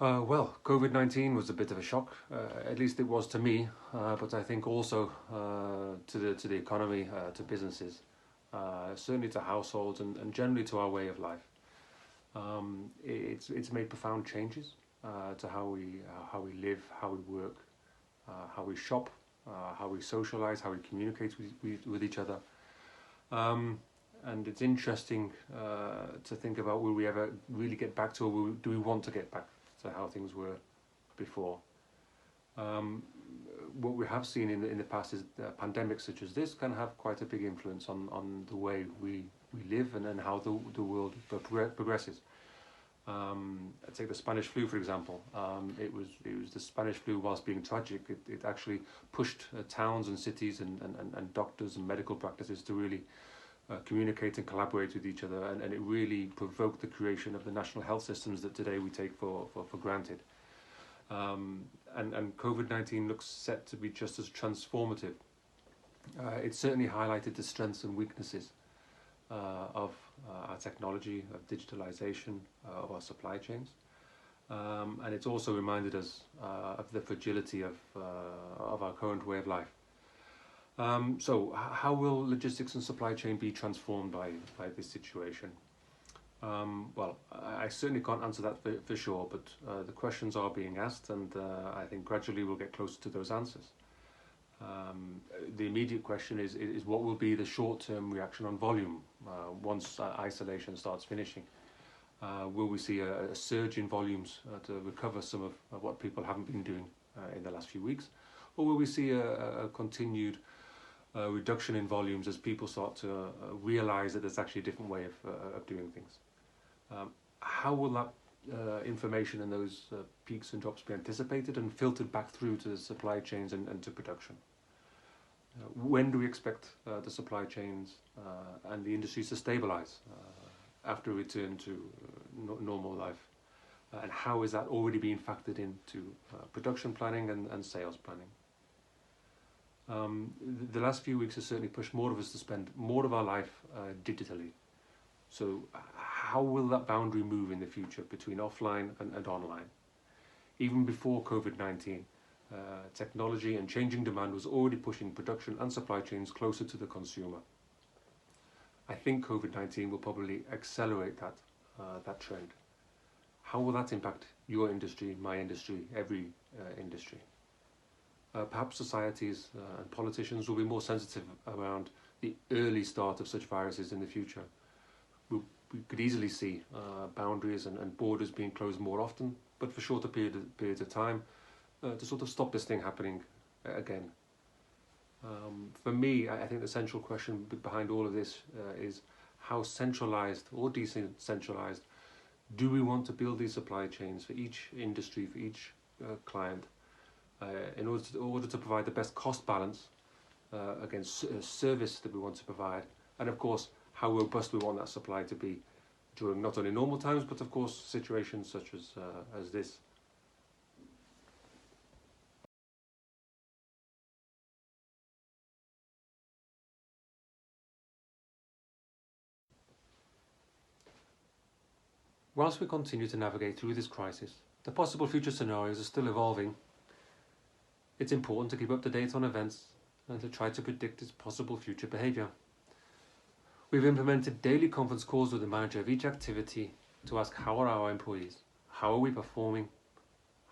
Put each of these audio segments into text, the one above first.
Well, COVID-19 was a bit of a shock. At least it was to me, but I think also to the economy, to businesses, certainly to households, and generally to our way of life. It's made profound changes to how we live, how we work, how we shop, how we socialize, how we communicate with each other. And it's interesting to think about, will we ever really get back to, or do we want to get back to how things were before? What we have seen in the past is pandemics such as this can have quite a big influence on the way we live and how the world progresses. Take the Spanish flu, for example. It was the Spanish flu, whilst being tragic, it actually pushed towns and cities and doctors and medical practices to really communicate and collaborate with each other, and it really provoked the creation of the national health systems that today we take for granted. And COVID-19 looks set to be just as transformative. It certainly highlighted the strengths and weaknesses of our technology, of digitalization, of our supply chains. And it's also reminded us of the fragility of our current way of life. So how will logistics and supply chain be transformed by this situation? Well, I certainly can't answer that for sure, but the questions are being asked, and I think gradually we'll get closer to those answers. The immediate question is what will be the short-term reaction on volume once isolation starts finishing? Will we see a surge in volumes to recover some of what people haven't been doing in the last few weeks? Or will we see a continued reduction in volumes as people start to realize that there's actually a different way of doing things? How will that information and those peaks and drops be anticipated and filtered back through to the supply chains and to production? When do we expect the supply chains and the industries to stabilize after a return to normal life? And how is that already being factored into production planning and sales planning? The last few weeks has certainly pushed more of us to spend more of our life digitally. So how will that boundary move in the future between offline and online? Even before COVID-19, technology and changing demand was already pushing production and supply chains closer to the consumer. I think COVID-19 will probably accelerate that trend. How will that impact your industry, my industry, every industry? Perhaps societies and politicians will be more sensitive around the early start of such viruses in the future. We could easily see boundaries and borders being closed more often, but for shorter periods of time, to sort of stop this thing happening again. For me, I think the central question behind all of this is how centralized or decentralized do we want to build these supply chains for each industry, for each client, in order to provide the best cost balance against service that we want to provide, and of course how robust we want that supply to be during not only normal times but of course situations such as this. Whilst we continue to navigate through this crisis, the possible future scenarios are still evolving. It's important to keep up to date on events and to try to predict its possible future behaviour. We've implemented daily conference calls with the manager of each activity to ask how are our employees, how are we performing,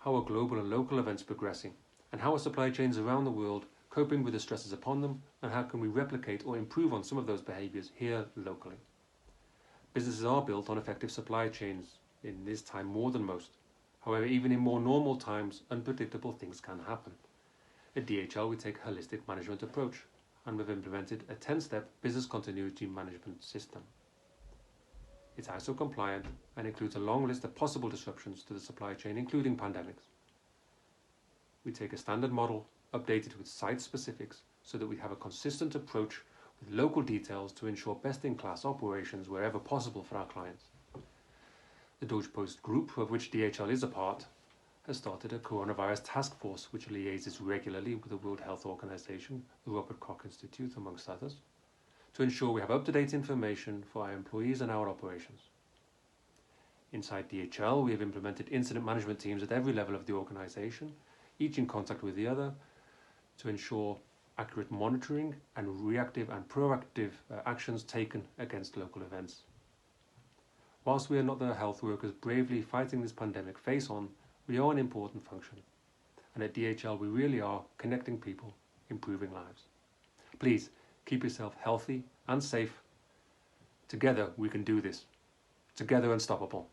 how are global and local events progressing, and how are supply chains around the world coping with the stresses upon them, and how can we replicate or improve on some of those behaviours here locally. Businesses are built on effective supply chains in this time more than most. However, even in more normal times, unpredictable things can happen. At DHL, we take a holistic management approach, and we've implemented a 10-step business continuity management system. It's ISO compliant and includes a long list of possible disruptions to the supply chain, including pandemics. We take a standard model, updated with site specifics, so that we have a consistent approach with local details to ensure best-in-class operations wherever possible for our clients. The Deutsche Post Group, of which DHL is a part, has started a coronavirus task force which liaises regularly with the World Health Organization, the Robert Koch Institute, amongst others, to ensure we have up-to-date information for our employees and our operations. Inside DHL, we have implemented incident management teams at every level of the organisation, each in contact with the other, to ensure accurate monitoring and reactive and proactive actions taken against local events. Whilst we are not the health workers bravely fighting this pandemic face on, we are an important function. And at DHL, we really are connecting people, improving lives. Please keep yourself healthy and safe. Together, we can do this. Together, unstoppable.